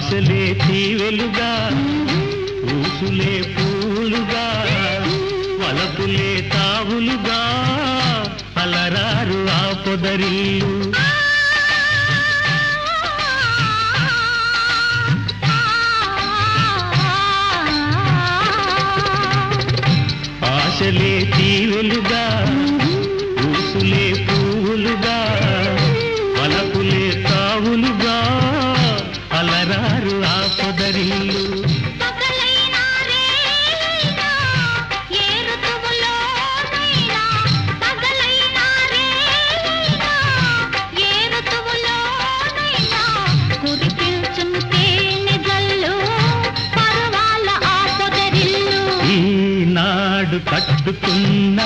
ఆశలే తీవెలుగా ఊసులే పూలుగా వలపులే తావులుగా అలరారు ఆ పొదరిల్లు ఆశలే తీవెలుగా ఊసులే పూలుగా వలపులే తావులుగా అలరారు ఆ పొదరిల్లు ఈనాడు కట్టుకున్న